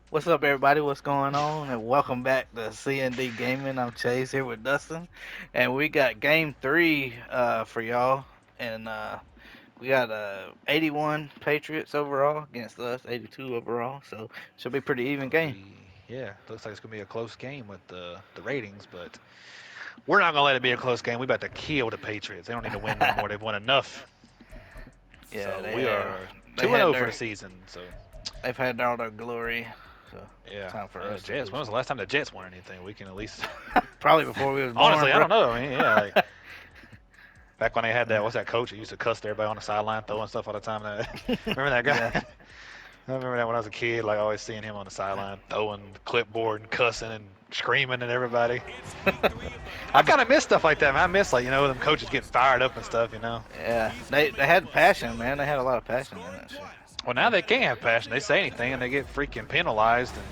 What's up, everybody? What's going on? And welcome back to C&D Gaming. I'm Chase here with Dustin, and we got Game Three for y'all. And we got 81 Patriots overall against us, 82 overall. So should be pretty even game. Yeah, looks like it's gonna be a close game with the ratings, but we're not gonna let it be a close game. We about to kill the Patriots. They don't need to win no more. They've won enough. Yeah, So we are they 2 and had 0 for their the season. So they've had all their glory. So yeah, time for and the us to Jets. do When was the something. last time the Jets won anything? We can at least. Probably before we was born, Honestly, I bro. don't know. I mean, yeah, like back when they had that. What's that coach that used to cuss everybody on the sideline, throwing stuff all the time? Remember that Yeah. guy? I remember that when I was a kid, like always seeing him on the sideline throwing the clipboard and cussing and screaming at everybody. I I be, kind of miss stuff like that, man. I miss, like, them coaches getting fired up and stuff. yeah, they had passion, man. They had a lot of passion in that shit. Well, now they can't have passion. They say anything and they get freaking penalized and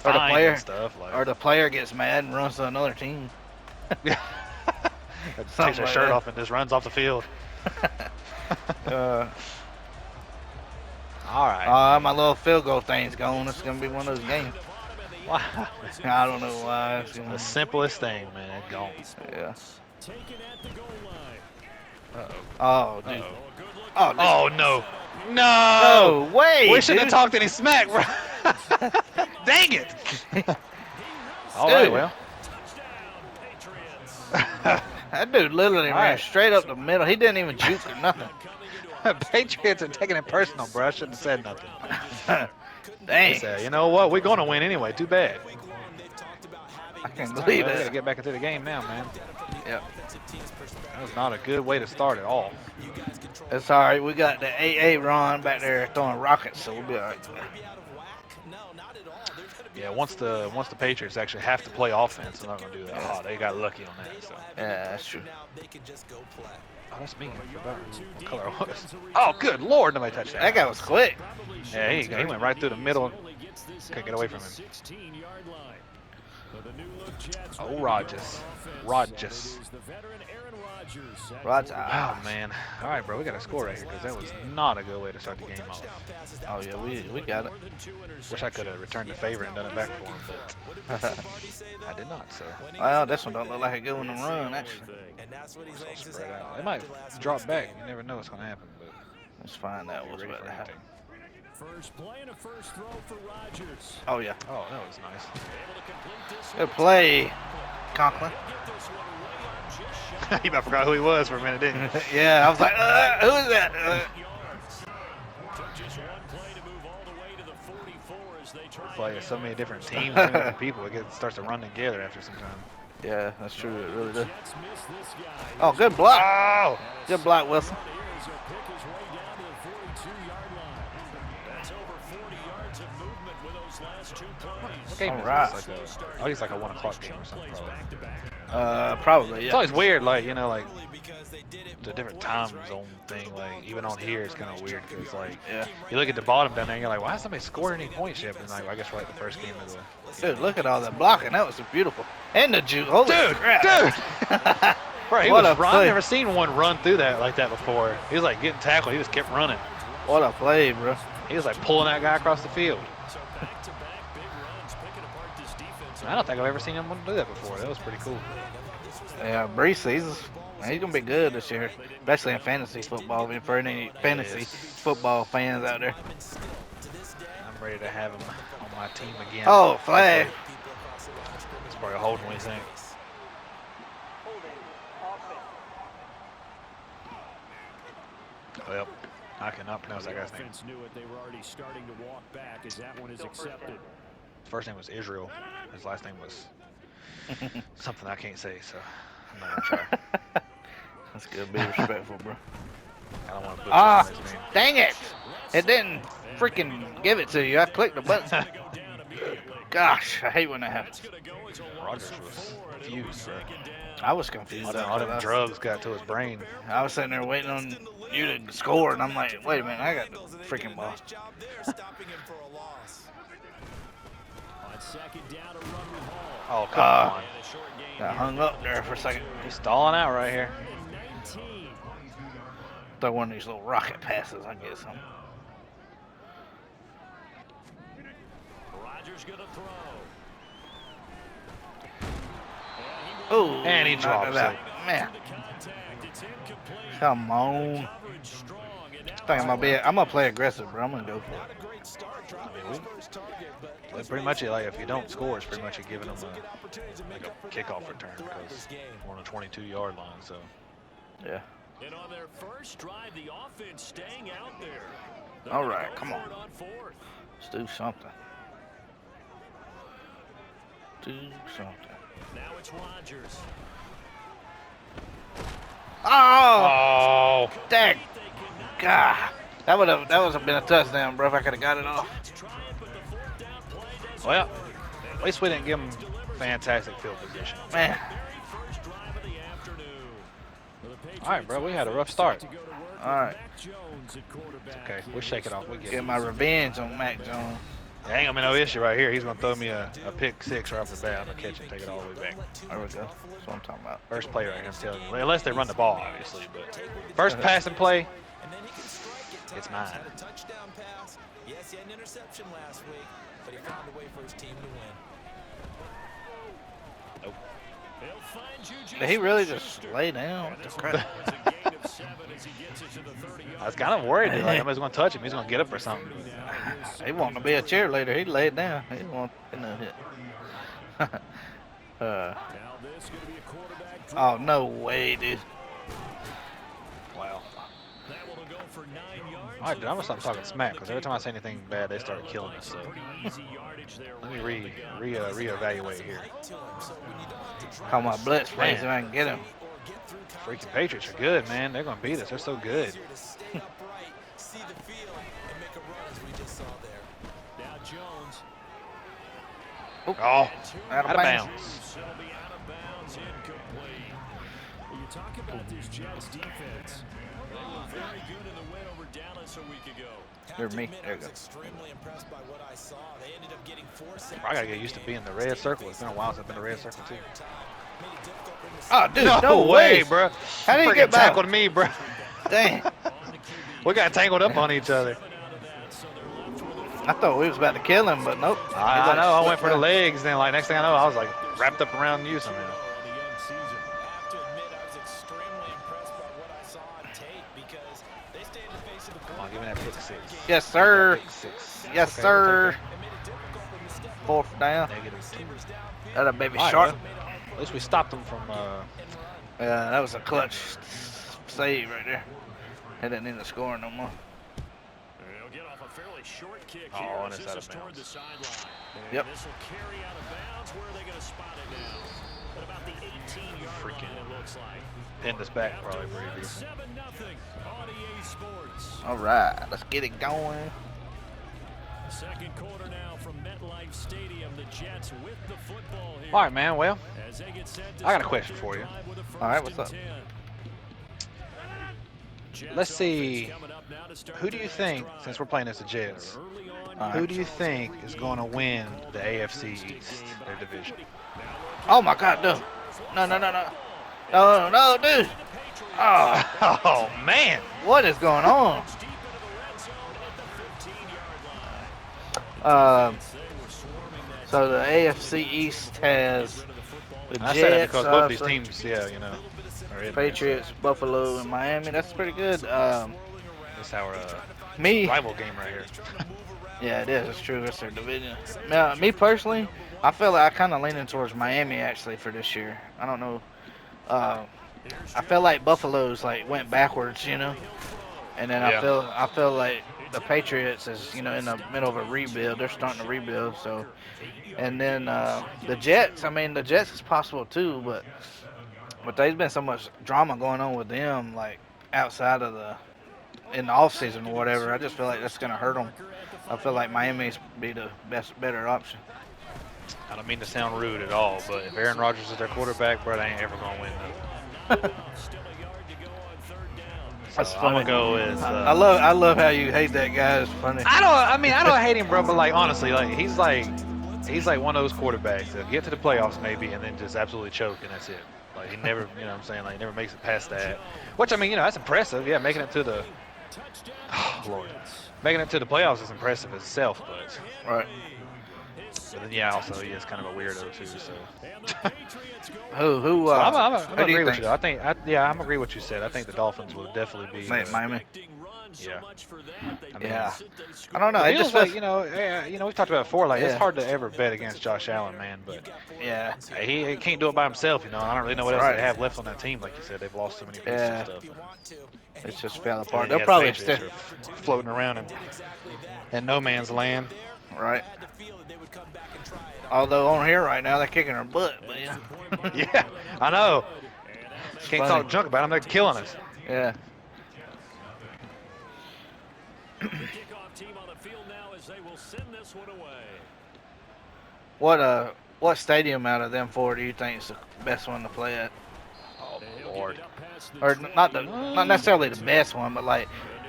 Or the fined and player, stuff. Like, or the player gets mad and runs to another team. yeah, takes Something their like shirt that. off and just runs off the field. uh, All right, man. my little field goal thing's gone. It's gonna be one of those games. Wow. I don't know why. The simplest thing, man. Gone. Yeah. Uh-oh. Oh, dude. Uh-oh. Oh, dude. Oh, no. No! No way, We shouldn't have dude. talked any smack, bro. Dang it! All right, Dude, well. that dude literally All ran right. straight up the middle. He didn't even juke or nothing. Patriots are taking it personal, bro. I shouldn't have said nothing. They Dang. said, you know what? We're going to win anyway. Too bad. I can't All right, believe well, we got to that. get back into the game now, man. Yep. That was not a good way to start at all. It's all right. We got the AA Ron back there throwing rockets, so we'll be all right. Yeah, once the Patriots actually have to play offense, they're not going to do that. Yeah. Oh, they got lucky on that. So. Yeah, that's true. Oh, that's me. I forgot what color it was. Oh, good Lord, nobody touched That that. guy was quick. Yeah, he went right through the middle. Couldn't get away from him. Oh, Rogers. Rogers. Rogers. Oh, man. All right, bro, we got to score right here because that was not a good way to start the game off. Oh yeah, we got it. Wish I could have returned the favor and done it back for him, but I did not, so Well, this one don't look like a good one to run, actually. it's all spread out. They might drop back. You never know what's going to happen, but Let's find out be what's ready about for to happen. anything. First play and a first throw for Rodgers. Oh yeah, Oh, that was nice. good play, Conklin. You about forgot who he was for a minute, didn't you? Yeah, I was like, who is that? Took just one play to move all the way to the 44 as they try Play so many different teams, so many different people. Starts to run together after some time. Yeah, that's true. It really does. Jets miss this guy. Oh, good block. Oh! Good block, Wilson. Here's a pick his way down to the 42-yard line. That's over 40 yards of movement with those last two plays. What game All is right. this? I think it's like a 1 o'clock game or something, probably. Probably, It's yeah. always weird, like, like the different time zone thing. Like, even on here, it's kind of weird because, like, Yeah. you look at the bottom down there and you're like, why hasn't somebody scored any points yet? And, like, well, I guess we're like the first game of the. Dude, look at all that blocking. That was beautiful. And the juke. Holy crap. Dude! Bro, he What was a run. play. I've never seen one run through that like that before. He was like getting tackled. He just kept running. What a play, bro. He was like pulling that guy across the field. So back-to-back big runs, picking apart this defense. I don't think I've ever seen anyone do that before. That was pretty cool. Yeah, Brees, he's going to be good this year, especially in fantasy football. For any fantasy football fans out there. I'm ready to have him on my team again. Oh, flag. It's probably a holding. What do you think? Well, I cannot pronounce that guy's name. Offense knew it. They were already starting to walk back as that one is accepted. His first name was Israel. His last name was something I can't say, so I'm not gonna try. That's good. Be respectful, bro. I don't want to butcher Ah, somebody's name. dang it. It didn't freaking give it to you. I clicked the button. Gosh, I hate when that happens. Rogers was confused. I was confused. All them drugs got to his brain. I was sitting there waiting on you to score, and I'm like, wait a minute, I got the freaking ball. On second down, a run with Hall. Oh, come on. And a short gain Got here. hung up there for a second. He's stalling out right here. 19. Throw one of these little rocket passes, I guess. Rodgers Oh, And he knocked it drops out. it. Man, come on. I'm gonna play aggressive, bro. I'm gonna go for it. I mean, pretty much like if you don't score, it's pretty much you're giving them a kickoff return because we're on a 22-yard line. So Yeah. And on their first drive, the offense staying out there. All right, come on. Fourth. Let's do something. Do something. Now it's Rodgers. Oh, oh, dang. God. That would have been a touchdown, bro, if I could have got it off. well, at least we didn't give them fantastic field position. Man. All right, bro, we had a rough start. All right. Okay, we'll shake it off. We get Get my revenge on Mac Jones. There ain't gonna be no issue right here. He's gonna throw me a pick six right off the bat. I'm gonna catch it, take it all the way back. There we go. That's what I'm talking about. First play right here, I'm telling you. Unless they run the ball, obviously. But first passing play, it's mine. Yes, he had an interception last week, but he found a way for his team to win. Nope. Did he really just lay down? What the crap? I was kind of worried that like somebody's gonna touch him. He's gonna get up or something. He wanted to be a cheerleader. He laid down. He didn't want no hit. Oh, no way, dude. Wow. All right, dude, I'm gonna stop talking smack because every time I say anything bad, they start killing us. So let me reevaluate here. Call my blitz plays if I can get him. Freaking Patriots are good, man. They're gonna beat us. They're so good. Oh, out of bounds. You talk about this Jets defense. They were very good in the win over Dallas a week ago. You're me. There you go. Extremely impressed by what I saw. They ended up getting 4 sacks. I gotta get used to being in the red circle. It's been a while since I've been in the red circle too. Oh, dude, no way, bro. How did you get back? Tackled me, bro. Dang. We got tangled up on each other. I thought we was about to kill him, but nope. I know. I went for the legs. Then, like next thing I know, I was like wrapped up around you somehow. Come on, give me that pick six. Yes, sir. Pick six. Yes, Okay, sir. we'll 4th down. take that. -2. That a baby All right, shark. well, at least we stopped them from. Yeah, that was a clutch save right there. They didn't need to score no more. They'll get off a fairly short kick Oh, here. and it's This out is of toward the bounds. sideline. Yep. This will carry out of bounds. Where are they going to spot it now? At about the 18-yard Freaking line, it looks like. Pin this back probably for you. 7-0 on EA Sports. All right, let's get it going. Second quarter now from MetLife Stadium. The Jets with the football here. All right, man. Well, As they get set to I got a start question the for you. drive with a All right, first what's and up? 10. Let's Jets see. offense coming up now to start Who do the you next think, drive. since we're playing as the Jets, Early on, All who right. do you think is going to win the AFC East, their division? Oh my God, dude. No, no, no, no. No, no, dude. Oh, Oh, man. what is going on? So the AFC East has the I say that Jets, because both of these obviously, teams, yeah, you know, are in there. Patriots, Buffalo, and Miami. That's pretty good. It's our Me, rival game right here. yeah, it is. It's true. It's their division. Now, me personally, I feel like I kind of leaning towards Miami actually for this year. I don't know. I feel like Buffalo's like went backwards, you know, and then Yeah. I feel like the Patriots is in the middle of a rebuild. They're starting to rebuild. So, and then the Jets. I mean, the Jets is possible too, but there's been so much drama going on with them, like outside of in the off season or whatever. I just feel like that's gonna hurt them. I feel like Miami's be the better option. I don't mean to sound rude at all, but if Aaron Rodgers is their quarterback, bro, they ain't ever going to win nothing. That's So funny. I'm going to go with... I love how you hate that guy. It's funny. I don't hate him, bro, but like honestly, like he's like one of those quarterbacks that get to the playoffs maybe and then just absolutely choke and that's it. Like he never, you know what I'm saying, like he never makes it past that. Which I mean, that's impressive. Yeah, making it to the Lord. Making it to the playoffs is impressive itself, but Right. But then, yeah, also he is kind of a weirdo too. So, And the Patriots go Who so I'm who do you agree with you think? though. Yeah, I'm agree with what you said. I think the Dolphins will definitely be the Miami. so yeah. much for that. They I mean, Yeah. pass it, they I don't score. know. the It just Bills, like feels. we've talked about it before. Like it's Yeah. hard to ever bet against Josh Allen, man. But Yeah. he can't do it by himself. I don't really know what else they Right. have left on that team. Like you said, they've lost so many pieces and Yeah. stuff. It just fell And apart. then you They'll got the probably Patriots still. who are floating around in no man's land. Right. Although on here right now they're kicking our butt, but yeah. Yeah, I know. It's Can't funny. talk junk about them. They're killing us. Yeah. The kickoff team on the field now as they will send this one away. What stadium out of them four do you think is the best one to play at? Oh He'll get Lord. it up past the Or 20. not necessarily the best one, but like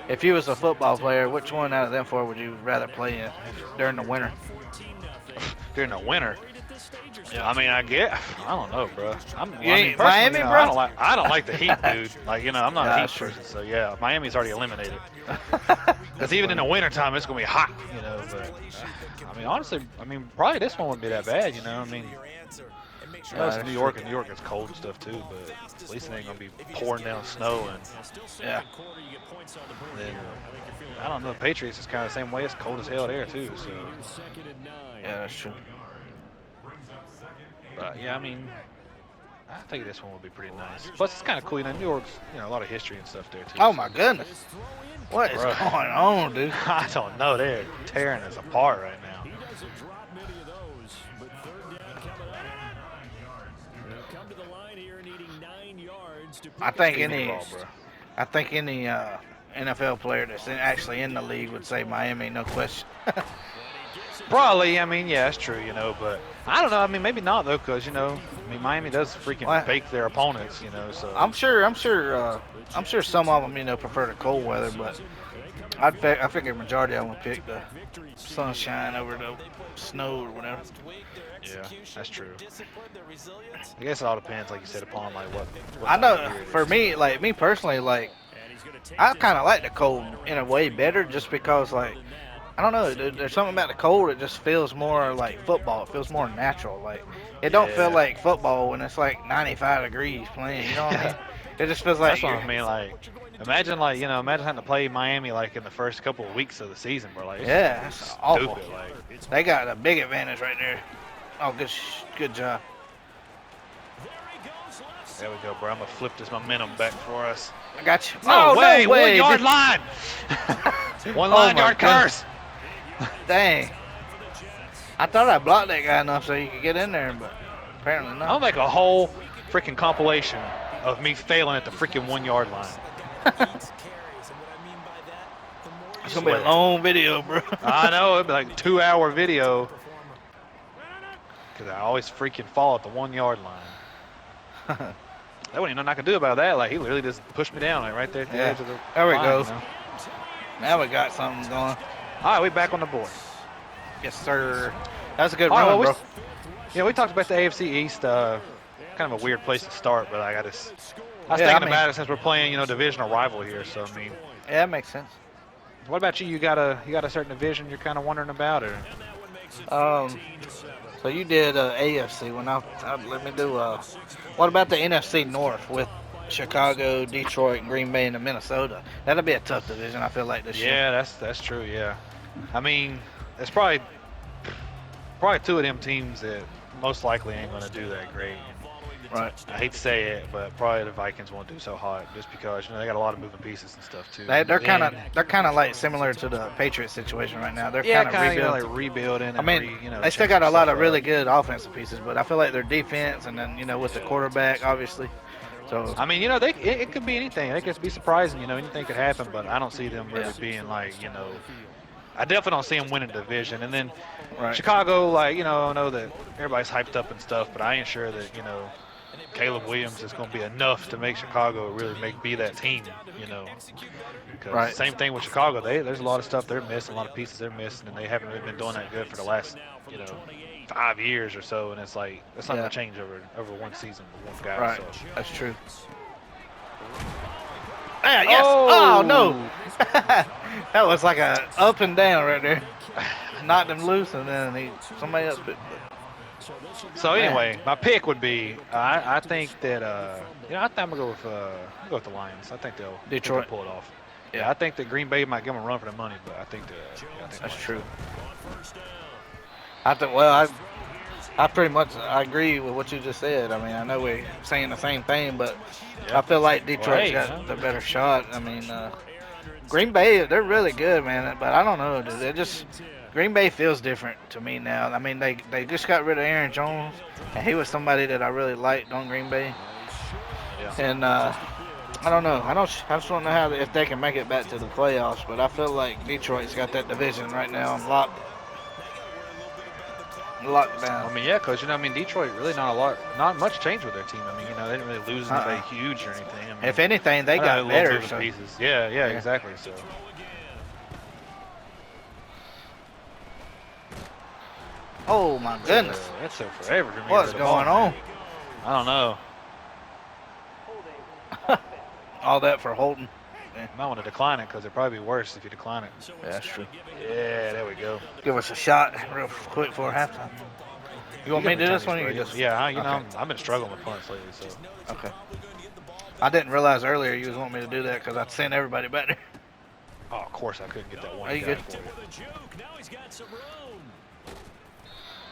if you was a football player, which one out of them four would you rather play in during the winter? Up 14-0. During the winter. Worried at this stage or I mean, I don't know, bro. You I mean, ain't personally, Miami, bro? I don't like the Heat, dude. Like, I'm not a Nah, Heat sure. person, so yeah, Miami's already eliminated. Because even in the wintertime, it's gonna be hot, But I mean, honestly, probably this one wouldn't be that bad, I mean, I know it's New York, and New York gets cold and stuff too, but at least it ain't gonna be pouring down snow and Yeah. then I don't know. The Patriots is kind of the same way. It's cold as hell there too. So, Yeah, that's true. but yeah, I mean, I think this one would be pretty nice. Plus, it's kind of cool. New York's a lot of history and stuff there too. Oh so- my goodness. What is Bruh. going on, dude? I don't know. They're tearing us apart right now. He doesn't drop many of those, but third down coming up. They'll come to the line here needing 9 yards to I pick think up the any Ball, first. bro. I think any NFL player that's actually in the league would say Miami, no question. Probably. I mean, yeah, that's true. But I don't know. I mean, maybe not though, because Miami does freaking What? bake their opponents. So I'm sure some of them, prefer the cold weather, but I figure majority of them would pick the sunshine over the snow or whatever. yeah, that's true. I guess it all depends, like you said, upon like what I time know of year it for is. me, like me personally, like I kind of like the cold in a way better, just because like I don't know, there's something about the cold. It just feels more like football. It feels more natural. Like it don't feel Yeah. like football when it's like 95 degrees playing. You know what I mean? It just feels like That's what you're, I mean. Like, imagine having to play Miami like in the first couple of weeks of the season, bro. Like, it's yeah, just it's gonna be awful. stupid. Like, They got a big advantage right there. Oh, good job. there we go, bro. I'm gonna flip this momentum back for us. I got you. No Oh, way, no way. 1 yard line. One line my yard curse. Dang. I thought I blocked that guy enough so you could get in there, but apparently I'll not. make a whole freaking compilation of me failing at the freaking 1 yard line. It's gonna be a long video, bro. I know, it'd be like a 2-hour video. Because I always freaking fall at the 1 yard line. There wasn't nothing I could do about that. Like, he literally just pushed me down, like, right there at the Yeah. edge of the There we line, go. Now we got something going. All right, we back on the board. Yes, sir. That's a good All right, run, well, bro. we talked about the AFC East. Kind of a weird place to start, but I was Yeah, thinking I mean- about it since we're playing, divisional rival here. So I mean, Yeah, that makes sense. what about you? You got a certain division you're kind of wondering about, or So you did AFC. Well, now let me do. What about the NFC North with Chicago, Detroit, Green Bay, and Minnesota? That'll be a tough division. I feel like this year. yeah, that's true. Yeah, I mean, it's probably two of them teams that most likely ain't going to do that great. Right. I hate to say it, but probably the Vikings won't do so hot just because they got a lot of moving pieces and stuff too. They're kind of And- like similar to the Patriots situation right now. They're yeah, kind of rebuilding. like rebuilding. And I mean, they still changing got a lot stuff of really up. good offensive pieces, but I feel like their defense, and then with the quarterback, obviously. So I mean, it could be anything. It could be surprising. Anything could happen, but I don't see them really being like, I definitely don't see them winning the division. And then right. Chicago, like, I know that everybody's hyped up and stuff, but I ain't sure that, Caleb Williams is going to be enough to make Chicago really be that team, Because Right. same thing with Chicago. There's a lot of stuff they're missing, a lot of pieces they're missing, and they haven't really been doing that good for the last, 5 years or so. And it's like, it's not Yeah. going to change over one season with one guy. Right. So. That's true. Yeah, yes. Oh, no. That was like a up and down right there. Knocked him loose, and then somebody else. But So man, anyway, my pick would be I think that I think I'm gonna go with the Lions. I think they'll Detroit. pull it off. Yeah, Yeah, I think that Green Bay might give them a run for the money, but I think the that's Lions true. will. I think. Well, I pretty much I agree with what you just said. I mean, I know we're saying the same thing, but I Yeah. feel like Well, Detroit's hey, got the better shot. I mean, Green Bay, they're really good, man. But I don't know, dude. They just Green Bay feels different to me now. I mean, they just got rid of Aaron Jones, and he was somebody that I really liked on Green Bay. yeah. And I don't know. I just don't know how if they can make it back to the playoffs. But I feel like Detroit's got that division right now locked I down. mean, yeah, because I mean, Detroit really not much change with their team. I mean, they didn't really lose anybody Uh-uh. huge or anything. I mean, If anything, they I know got little better. moving So pieces. Yeah, yeah, yeah. exactly. So, Oh my goodness, that took forever for me to what's get the ball, going man. on? I don't know. All that for Holton. Yeah, I might want to decline it because it'd probably be worse if you decline it. that's true. Yeah, there we go. Give us a shot real quick for halftime. You You want me can to do return this these, one? Or bro. you just Yeah, okay? I've been struggling with punts lately, so. Okay. I didn't realize earlier you was wanting me to do that because I'd sent everybody back there. Oh, of course I couldn't get that Are one you guy good? for you.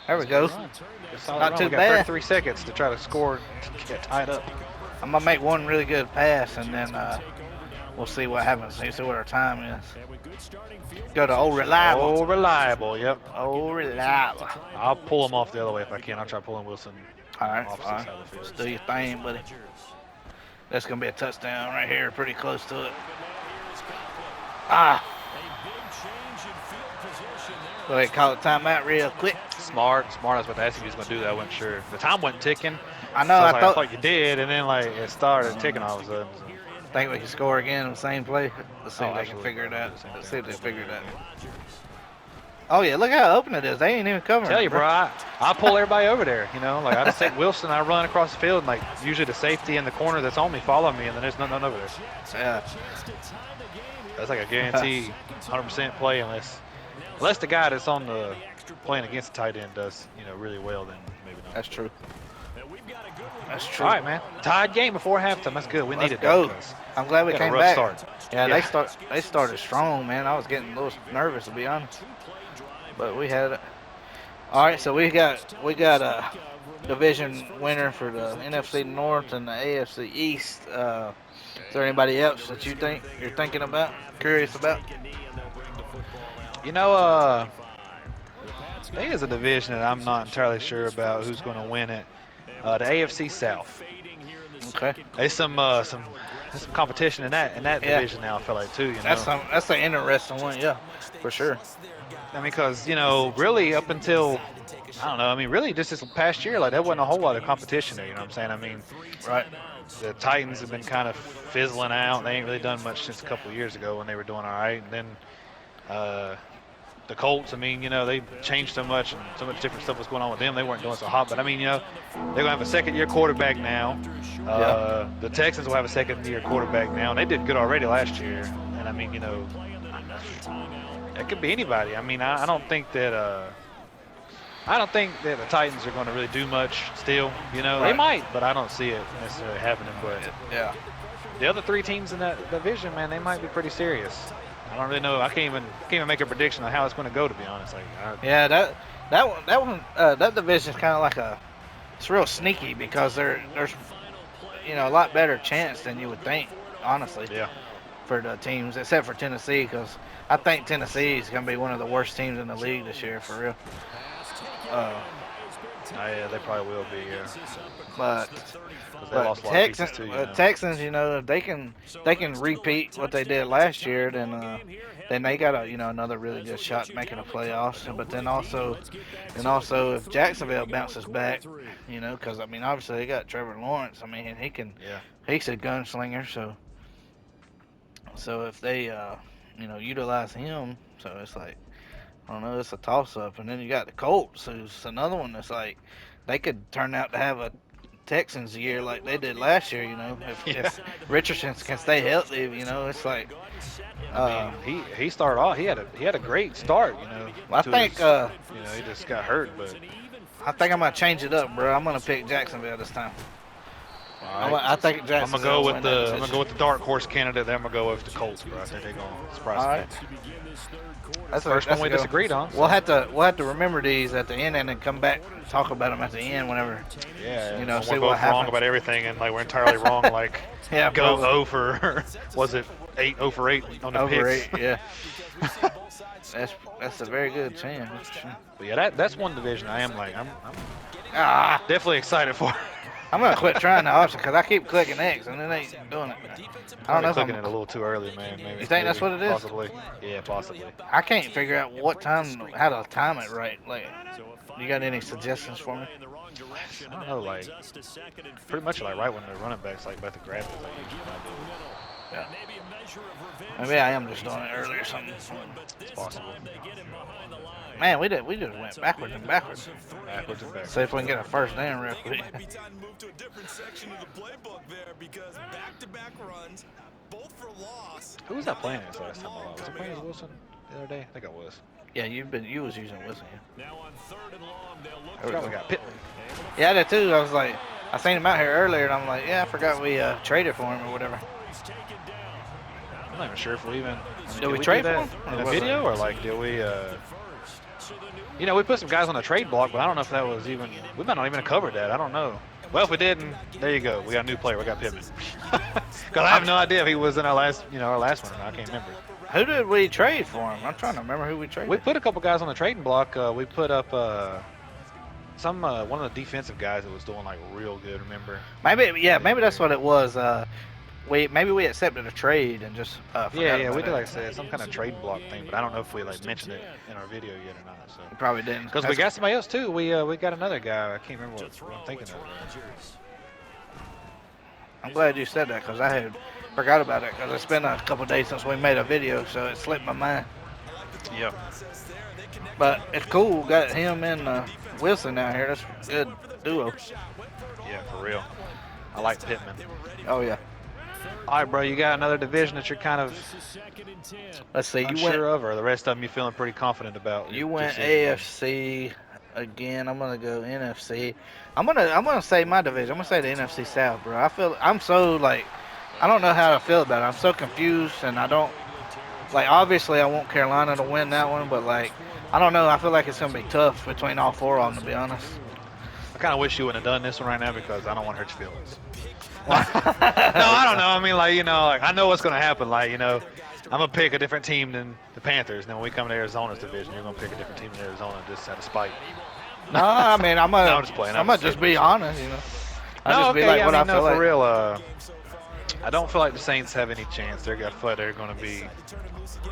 There we That's a good go. run. Good solid Not run. too We got bad. 33 seconds to try to score to get tied up. I'm gonna make one really good pass and then we'll see what happens. See what our time is. Go to old reliable. Oh, reliable. Yep. Old reliable. I'll pull him off the other way if I can. I'll try pulling Wilson All right, all opposite right. side of the Let's field. do your thing, buddy. That's gonna be a touchdown right here, pretty close to it. Ah, go ahead, call a timeout real quick. Smart. I was about to ask if he was going to do that. I wasn't sure. The time wasn't ticking, I know. so I was I like, I thought. thought you did, and then like it started ticking all of a sudden. So. Think we can score again in the same play. Let's see Oh, if they can absolutely. figure it I'll out. do the same Let's thing. see if they figure it out. Oh yeah, look how open it is. They ain't even covering. Tell it, you, bro, I pull everybody over there. Like I just take Wilson, I run across the field, and like usually the safety in the corner that's on me follow me, and then there's nothing over there. Yeah. That's like a guarantee, 100% play unless the guy that's on the playing against the tight end does really well, then maybe not. That's true. That's true. All right, man. Tied game before halftime. That's good. We Let's needed go. that. 'Cause I'm glad we we had a came rough back. start. Yeah, Yeah. they started strong, man. I was getting a little nervous to be honest, but we had it. All right, so we got a division winner for the NFC North and the AFC East. Is there anybody else that you're thinking about, curious about? You know, I think it's a division that I'm not entirely sure about who's going to win it. The AFC South. Okay. There's some competition in that Yeah. division now. I feel like too. That's an interesting one, yeah, for sure. I mean, because really up until I don't know. I mean, really just this past year, like there wasn't a whole lot of competition there. You know what I'm saying? I mean, Right. the Titans have been kind of fizzling out. They ain't really done much since a couple of years ago when they were doing all right. And then the Colts, I mean, they changed so much and so much different stuff was going on with them. They weren't doing so hot. But I mean, they're going to have a second-year quarterback now. Yeah. The Texans will have a second-year quarterback now, and they did good already last year. And I mean, it could be anybody. I mean, I don't think that the Titans are going to really do much still. They Right. might, but I don't see it necessarily happening. But Yeah. the other three teams in that division, man, they might be pretty serious. I don't really know. I can't even make a prediction on how it's going to go, to be honest. Yeah, that division's kind of like it's real sneaky because there's a lot better chance than you would think, honestly, Yeah. for the teams except for Tennessee because I think Tennessee is going to be one of the worst teams in the league this year for real. Yeah, they probably will be. Yeah. But 'Cause they lost a lot of pieces too. Texans, if they can repeat what they did last year, then they got another really good shot making the playoffs. But then also if Jacksonville bounces back, because I mean obviously they got Trevor Lawrence. I mean Yeah. he's a gunslinger. So if they utilize him, so it's like I don't know, it's a toss up. And then you got the Colts, who's another one that's like they could turn out to have a Texans year like they did last year. Yeah. If Richardson can stay healthy, it's like. I mean, he started off. He had a great start. I To think his. He just got hurt, but I'm gonna change it up, bro. I'm gonna pick Jacksonville this time. all right. I think I'm gonna Jacksonville go will with win the that I'm gonna division. go with the dark horse candidate. Then I'm gonna go with the Colts, bro. I think they're gonna surprise All the right. fans. That's First one a we good disagreed on. We'll So. have to remember these at the end and then come back and talk about them at the end whenever Yeah, you know when see we're what both wrong happens. about everything, and like we're entirely wrong. Like Yeah, go probably 0 for was it 0 for 8 on the over picks. 8. Yeah, that's a very good chance. But yeah, that's one division I am like I'm Ah, definitely excited for. I'm gonna quit trying the option because I keep clicking X and it ain't doing it. I don't Probably know if clicking it a I'm. little too early, man. You think that's what it is? Possibly. Yeah, possibly. I can't figure out how to time it right. Like, you got any suggestions for me? I don't know, like pretty much like right when the running backs like about to grab it, like usually when I do it. Yeah. Maybe I am just doing it early or something. It's possible. Man, we just went backwards and backwards. Backwards and backwards. See if we can get a first down real quick. Might be time to move to a different section of the playbook there because back-to-back runs, both for loss. Who was that playing this last time? Was it playing as Wilson the other day? I think I was. Yeah, you was using Wilson. Now on 3rd and long, they'll look I forgot we got Pittman. Yeah, I did too. I was like, I seen him out here earlier, and I'm like, yeah, I forgot we traded for him or whatever. I'm not even sure if we even Did we do trade for that him? in Or a was it- video or like did we? We put some guys on the trade block, but I don't know if that was even. We might not even have covered that. I don't know. Well, if we didn't, there you go. We got a new player. We got Pittman. Because I have no idea if he was in our last one. Or not. I can't remember. Who did we trade for him? I'm trying to remember who we traded. We put a couple guys on the trading block. We put up one of the defensive guys that was doing like real good. Remember? Maybe that's what it was. Maybe we accepted a trade and just forgot Yeah, about we did it. like I said some kind of trade block thing, but I don't know if we like mentioned it in our video yet or not. So. We probably didn't. Because we got somebody else too. We got another guy. I can't remember what I'm thinking of. I'm glad you said that because I had forgot about it because it's been a couple days since we made a video, so it slipped my mind. Yeah. But it's cool. Got him and Wilson out here. That's a good duo. Yeah, for real. I like Pittman. Oh yeah. All right, bro. You got another division that you're kind of Let's see. unsure of, or the rest of them you feeling pretty confident about? You went AFC again. I'm gonna go NFC. I'm gonna say my division. I'm gonna say the NFC South, bro. I'm so like I don't know how to feel about it. I'm so confused, and I don't like. Obviously, I want Carolina to win that one, but like I don't know. I feel like it's gonna be tough between all four of them, to be honest. I kind of wish you wouldn't have done this one right now because I don't want to hurt your feelings. No, I don't know. I mean, like I know what's gonna happen. I'm gonna pick a different team than the Panthers. Then when we come to Arizona's division, you're gonna pick a different team in Arizona just out of spite. No, I mean I'm gonna No, I'm just playing. I'm gonna just be honest, I'll No, just okay, be like yeah, what I I mean, feel no, like. for real. I don't feel like the Saints have any chance. They're going to be.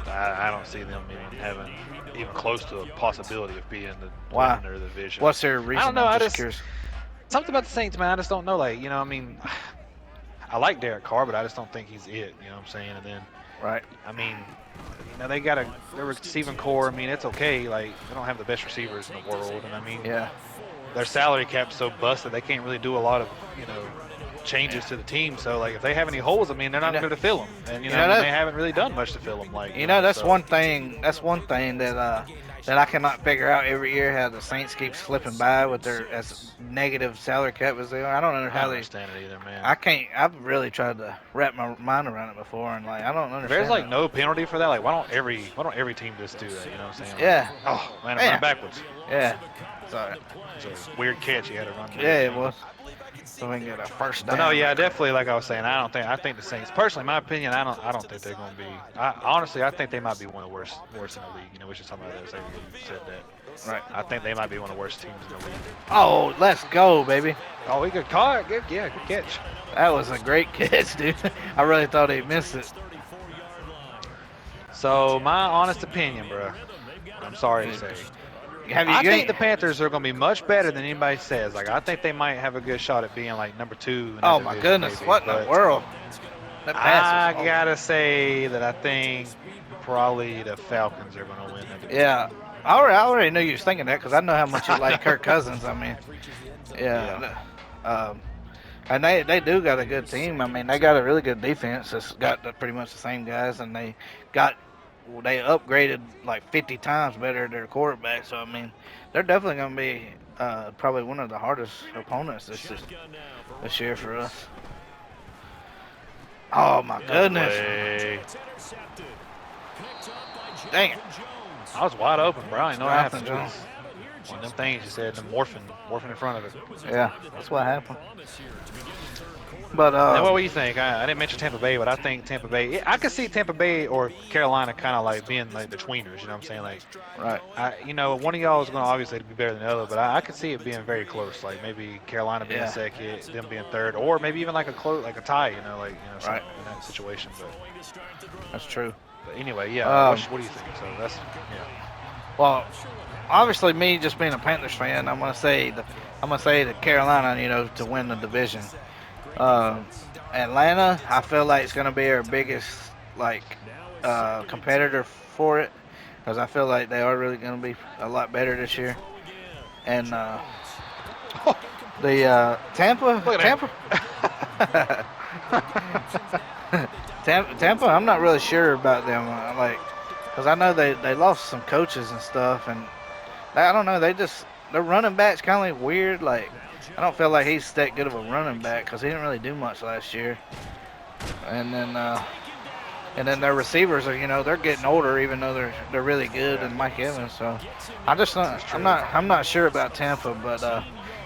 I don't see them even having even close to a possibility of being the Why? winner of the division. What's their reason? I don't know. I'm I just just curious. something about the Saints, man. I just don't know. I mean, I like Derek Carr, but I just don't think he's it. You know what I'm saying? And then, Right. I mean, they got their receiving core. I mean, it's okay. Like they don't have the best receivers in the world, and I mean, Yeah. their salary cap's so busted they can't really do a lot of changes to the team. So like if they have any holes, I mean they're not going to fill them, and they haven't really done much to fill them. That's so. one thing. That's one thing that I cannot figure out every year how the Saints keep slipping by with their as negative salary cap as they are. I don't know I how don't they. understand it either, man. I can't. I've really tried to wrap my mind around it before, and I don't understand. There's it. no penalty for that. Like why don't every team just do that? You know what I'm saying? Yeah. Oh man, I'm Yeah. running backwards. Yeah. Sorry. It's a weird catch. You had to run. Yeah, it was. So we can get a first down. But no, yeah, definitely. Like I was saying, I think the Saints. Personally, in my opinion, I don't think they're going to be. Honestly, I think they might be one of the worst in the league. We should talk about that. You said that. Right. I think they might be one of the worst teams in the league. Oh, let's go, baby. Oh, he good caught. Good catch. That was a great catch, dude. I really thought he missed it. So my honest opinion, bro. I'm sorry to say. I think the Panthers are going to be much better than anybody says. Like I think they might have a good shot at being like number 2. In Oh that my division, goodness, maybe. what in the world? That pass I was gotta say that I think probably the Falcons are going to win that division. Yeah, I already knew you was thinking that because I know how much you like Kirk Cousins. I mean, yeah. And they do got a good team. I mean, they got a really good defense. It's got pretty much the same guys, and got they upgraded like 50 times better their quarterback. So I mean, they're definitely going to be probably one of the hardest opponents this year for us. Oh my No goodness! way. Dang it! I was wide open, bro. I didn't know what Jonathan happened. It Jones. was one of them things you said, the morphing in front of it. Yeah, that's what happened. But Now, what do you think? I didn't mention Tampa Bay, but I think Tampa Bay. I could see Tampa Bay or Carolina kind of like being like the tweeners. You know what I'm saying? Like, right, one of y'all is going to obviously be better than the other, but I could see it being very close. Like maybe Carolina being yeah, second, them being third, or maybe even like a close, like a tie. right. Something in that situation. That's true. But anyway, yeah. What do you think? So that's yeah. Well, obviously, me just being a Panthers fan, I'm gonna say the Carolina, to win the division. Um, Atlanta, I feel like it's gonna be our biggest like competitor for it because I feel like they are really gonna be a lot better this year. And the Tampa, Look at Tampa, Tampa, I'm not really sure about them. Because I know they lost some coaches and stuff, and I don't know. Their running back's kind of like weird. Like I don't feel like he's that good of a running back because he didn't really do much last year. And then their receivers are they're getting older even though they're really good and Mike Evans. So I'm not sure about Tampa, but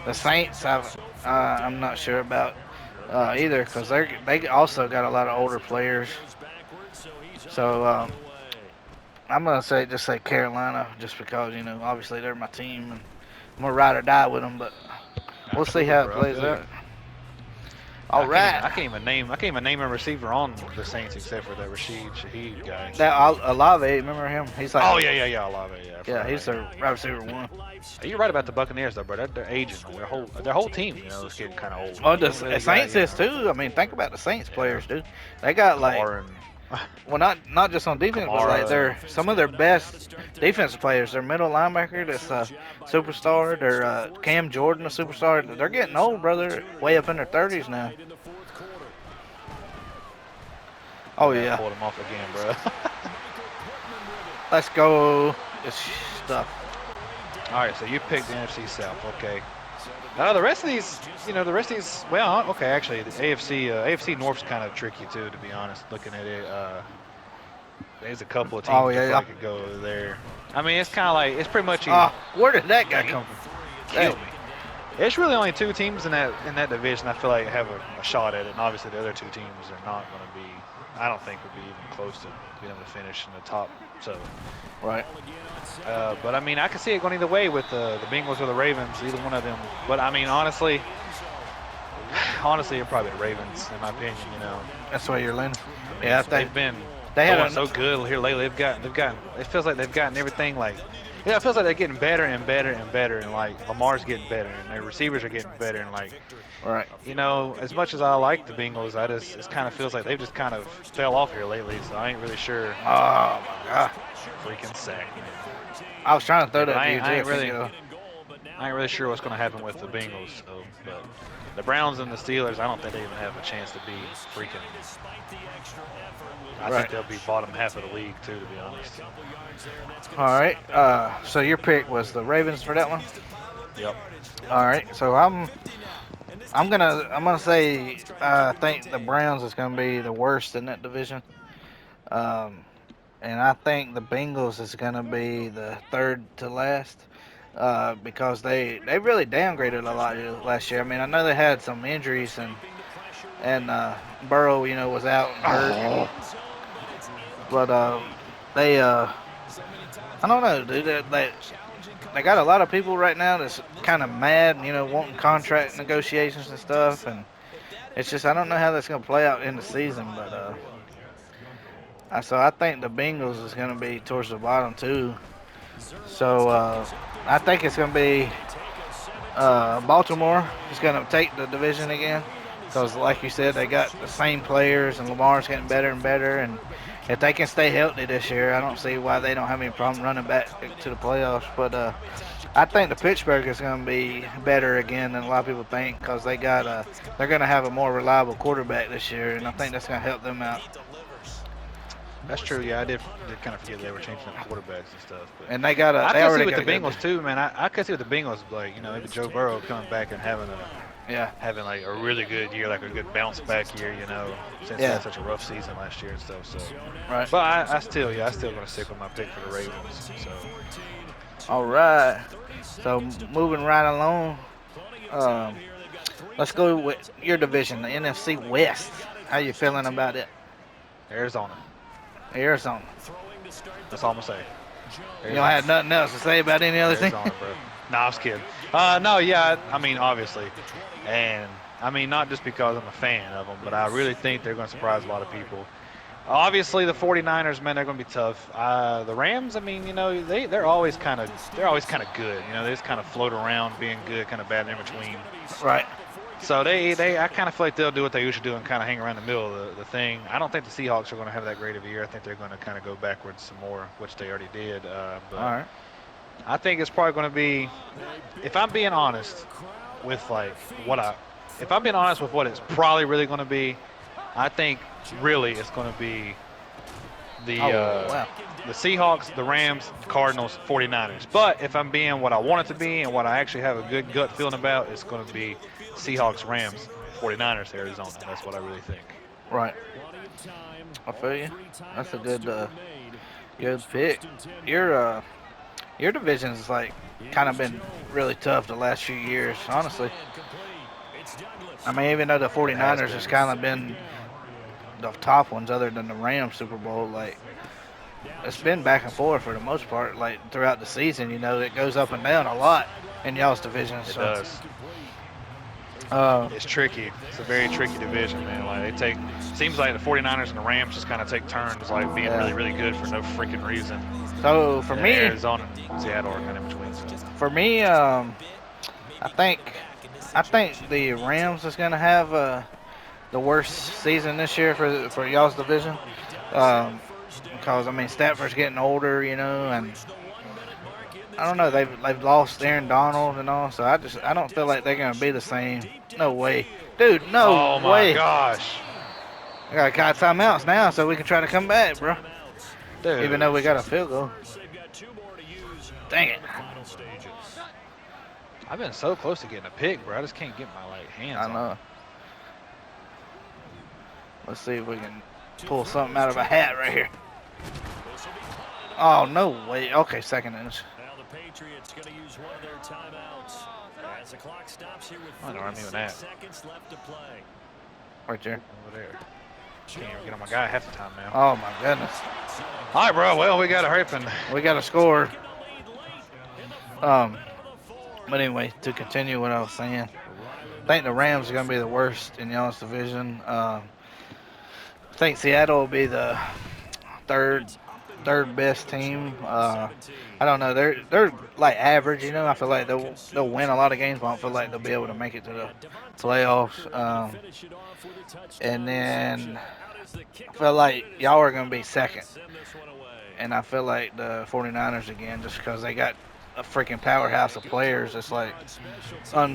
the Saints I'm not sure about either because they also got a lot of older players. So I'm gonna say Carolina just because obviously they're my team and I'm gonna ride or die with them, but we'll see Absolutely, how it bro. I plays feel you. out. All right, I can't even name a receiver on the Saints except for that Rashid Shaheed guy. that Olave, remember him? He's like Oh yeah, Olave, yeah. I yeah, forgot he's about their wide receiver one. him. You're right about the Buccaneers though, bro. They're aging. Their whole team, is getting kind of old. Oh, You the ain't really Saints got, is too. I mean, think about the Saints players, dude. They got like, Kamara and well, not just on defense, but like Kamara. some of their best defensive players. Their middle linebacker, that's a superstar. Their Cam Jordan, a superstar. They're getting old, brother. Way up in their 30s now. Oh Yeah, yeah, pulled him off again, bro. let's go. This stuff. All right, so you picked the NFC South, okay. The rest of these, well, okay, actually, the AFC North's kind of tricky too, to be honest. Looking at it, there's a couple of teams Oh that yeah, probably could go over there. I mean, it's kind of like it's pretty much Where did that guy come from? kill me. It's really only two teams in that division I feel like have a shot at it, and obviously the other two teams are not going to be. I don't think would be even close to being able to finish in the top. So, Right. but I mean, I can see it going either way with the Bengals or the Ravens, either one of them. But I mean, honestly, it'd probably be the Ravens in my opinion. That's why you're leaning. I mean, Yeah, they've been they had going so good here lately. They've gotten. It feels like they've gotten everything like. It feels like they're getting better and better and better, and like Lamar's getting better, and their receivers are getting better, and like, right. as much as I like the Bengals, it kind of feels like they've just kind of fell off here lately. So I ain't really sure. Oh my God. Freaking sack, man. I was trying to throw But that to I you ain't too. really sure what's going to happen with the Bengals. So, but the Browns and the Steelers, I don't think they even have a chance to be freaking. I think they'll be bottom half of the league too, to be honest. All right. So your pick was the Ravens for that one. Yep. All right. So I'm gonna say I think the Browns is gonna be the worst in that division. Um, and I think the Bengals is gonna be the third to last. Because they really downgraded a lot last year. I mean, I know they had some injuries and Burrow, was out and hurt, but they I don't know, dude. They got a lot of people right now that's kind of mad, wanting contract negotiations and stuff, and it's just I don't know how that's gonna play out in the season, but so I think the Bengals is gonna be towards the bottom too. So I think it's going to be Baltimore is going to take the division again because, like you said, they got the same players and Lamar's getting better and better. And if they can stay healthy this year, I don't see why they don't have any problem running back to the playoffs. But I think the Pittsburgh is going to be better again than a lot of people think because they're going to have a more reliable quarterback this year, and I think that's going to help them out. He delivers. That's true. Yeah, I did kind of forget they were changing up quarterbacks and stuff. But And I they could see already with got the a good, Bengals too, man. I could see with the Bengals, like maybe Joe Burrow coming back and yeah, having like a really good year, like a good bounce back year, since they yeah, had such a rough season last year and stuff. So, right. but I still gonna stick with my pick for the Ravens. So All right. So moving right along, um, let's go with your division, the NFC West. How you feeling about it? Arizona. Arizona. That's all I'm gonna say. You don't Arizona. have nothing else to say about any other team? Arizona, bro. No, I was kidding. No, yeah, I mean, obviously. And, I mean, not just because I'm a fan of them, but I really think they're going to surprise a lot of people. Obviously, the 49ers, man, they're going to be tough. The Rams, I mean, they're always kind of good. They just kind of float around being good, kind of bad in between. Right. So I kind of feel like they'll do what they usually do and kind of hang around the middle of the thing. I don't think the Seahawks are going to have that great of a year. I think they're going to kind of go backwards some more, which they already did. All But right. I think it's probably going to be, if I'm being honest with if I'm being honest with what it's probably really going to be, I think really it's going to be the Oh, uh, wow. the Seahawks, the Rams, Cardinals, 49ers. But if I'm being what I want it to be and what I actually have a good gut feeling about, it's going to be Seahawks, Rams, 49ers, Arizona. That's what I really think. Right. I feel you. That's a good pick. Your division's like kind of been really tough the last few years, honestly. I mean, even though the It has 49ers been. has kind of been the top ones other than the Rams Super Bowl, like it's been back and forth for the most part, like throughout the season, it goes up and down a lot in y'all's division. It So does. uh, It's tricky. It's a very tricky division, man. Like seems like the 49ers and the Rams just kind of take turns, like being Yeah. really, really good for no freaking reason. so And then Arizona and Seattle are kind of in between. So. for me, I think I think the Rams is gonna have the worst season this year for y'all's division. Um, because I mean Stafford's getting older, and I don't know they've lost Aaron Donald and all, so I don't feel like they're gonna be the same. No way, dude. Oh No my way. gosh, I gotta call timeouts now so we can try to come back, bro. Even dude! though we got a field goal. Dang it. I've been so close to getting a pick, bro. I just can't get my hands I on know. Let's see if we can pull something out of a hat right here. Oh no way. Okay, second inch. Now the Patriots going to use one of their timeouts as the clock stops here with I don't know what I mean with that. 46 seconds left to play. Right there. over there. Can't even get on my guy half the time now. Oh my goodness. All right, bro. Well, we got to hurry up and We got a score. But anyway, to continue what I was saying, I think the Rams are going to be the worst in y'all's division. I think Seattle will be the third best team. I don't know. They're like average. I feel like they'll win a lot of games, but I don't feel like they'll be able to make it to the playoffs. And then I feel like y'all are going to be second. And I feel like the 49ers again, just because they got a freaking powerhouse of players. It's like, still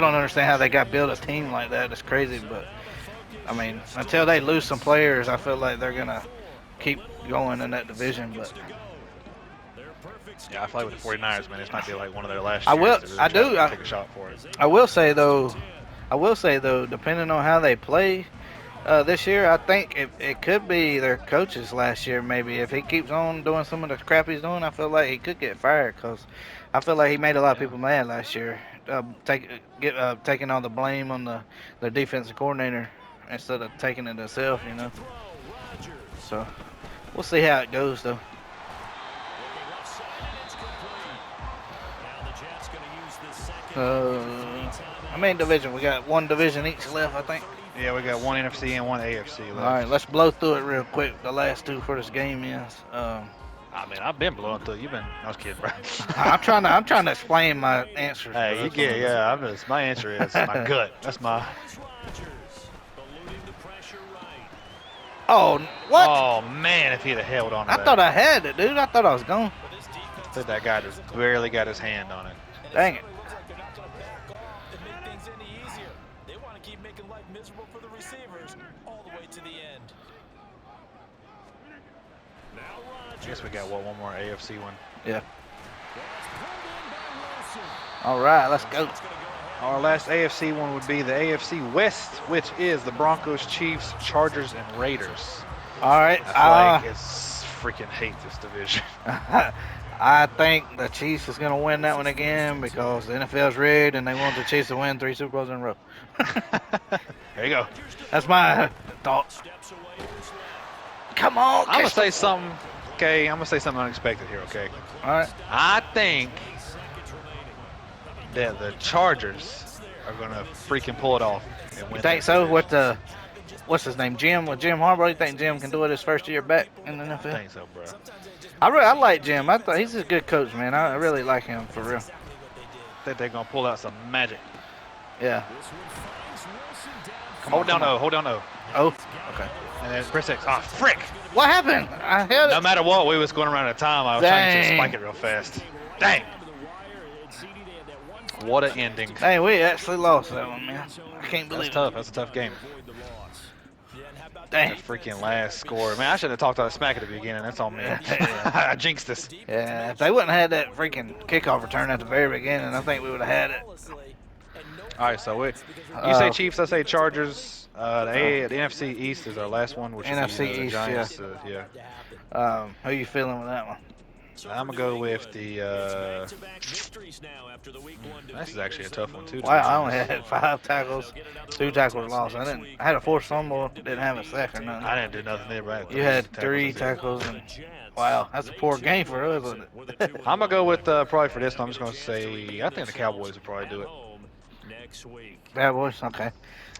don't understand how they got built a team like that. It's crazy, but I mean, until they lose some players, I feel like they're gonna keep going in that division. But yeah, I feel like with the 49ers, man, this might be like one of their last I years will- to really I try do, to I- take a shot for it. I will say though, depending on how they play this year, I think it could be their coach's last year. Maybe if he keeps on doing some of the crap he's doing, I feel like he could get fired because I feel like he made a lot of people mad last year. Taking all the blame on the defensive coordinator instead of taking it himself. So we'll see how it goes though. How many division? We got one division each left, I think. Yeah, we got one NFC and one AFC left. All right, let's blow through it real quick. The last two for this game is. I mean, I've been blowing through. I was kidding, bro. I'm trying to explain my answers. Hey, bro. you get, yeah. My answer is my gut. That's my. Oh, what? Oh man, if he'd have held on to I that. thought I had it, dude. I thought I was gone. think that guy just barely got his hand on it. Dang it. Looks like they're not going to back off and make things any easier. They want to keep making life miserable for the receivers all the way to the end. Now I guess we got one more AFC one. Yeah. pulled in by Wilson. All right, let's go. It's going to go ahead. Our last AFC one would be the AFC West, which is the Broncos, Chiefs, Chargers, and Raiders. All right. I feel like it's freaking hate this division. I think the Chiefs is going to win that one again because the NFL's rigged and they want the Chiefs to win 3 Super Bowls in a row. There you go. That's my thought. Steps away this left. Come on. I'm gonna catch say something. Okay, I'm gonna say something unexpected here. Okay, the- All right. I think Seconds remaining. that the Chargers are gonna freaking pull it off and win. You think that so? division. What's his name? Jim? With Jim Harbaugh? You think Jim can do it his first year back in the I NFL? think so, bro. I like Jim. I thought he's a good coach, man. I really like him for real. I think they're gonna pull out some magic. Yeah. This one finds Wilson down. Hold down O. Hold down O. Oh. Okay. And then press X. Ah, frick! What happened? I held No it. matter what, we was going around at a time. I was trying to just Dang. spike it real fast. Dang! Down to the wire, and CD, they had that one What an ending. Hey, we actually lost that one, man. I can't believe That's tough. That's a tough game. avoid the loss. Dang. That freaking last score. Man, I should have talked all that smack at the beginning. That's on me. I jinxed us. Yeah, if they wouldn't have had that freaking kickoff return at the very beginning, I think we would have had it. All right, so you say Chiefs, I say Chargers. The NFC East is our last one, which NFC is the East, Giants. Yeah. Who you feeling with that one? I'm gonna go with the. This is actually a tough one too. to Wow, be I only honest. had 5 tackles, 2 tackles lost. I had a forced fumble, didn't have a sack or nothing. I didn't do nothing there, but You had 3 tackles, and wow, that's a poor game for us, wasn't it? I'm gonna go with probably for this one. I'm just gonna say I think the Cowboys will probably do it. Next week. Bad boys, okay.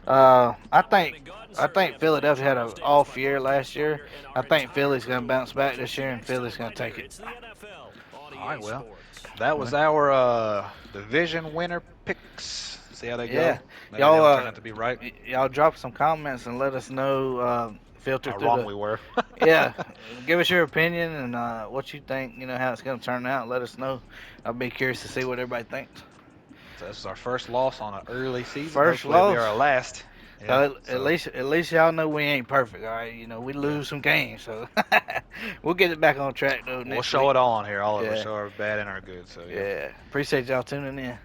I think Philadelphia had an off year last year. I think Philly's gonna bounce back this year, and Philly's gonna take it. All right, well, that was our division winner picks. See how they Yeah. go. Maybe Y'all, they'll turn out to be right. Y'all drop some comments and let us know. Filter How through wrong the we were. yeah, give us your opinion and what you think. You know how it's gonna turn out. Let us know. I'll be curious to see what everybody thinks. So this is our first loss on an early season. First Hopefully it'll be loss. our last. So Yeah, at least y'all know we ain't perfect. All right, you know we lose some games, so we'll get it back on track though. we'll Next show week. it all on here. All of us Yeah. show our bad and our good. So Yeah, appreciate y'all tuning in.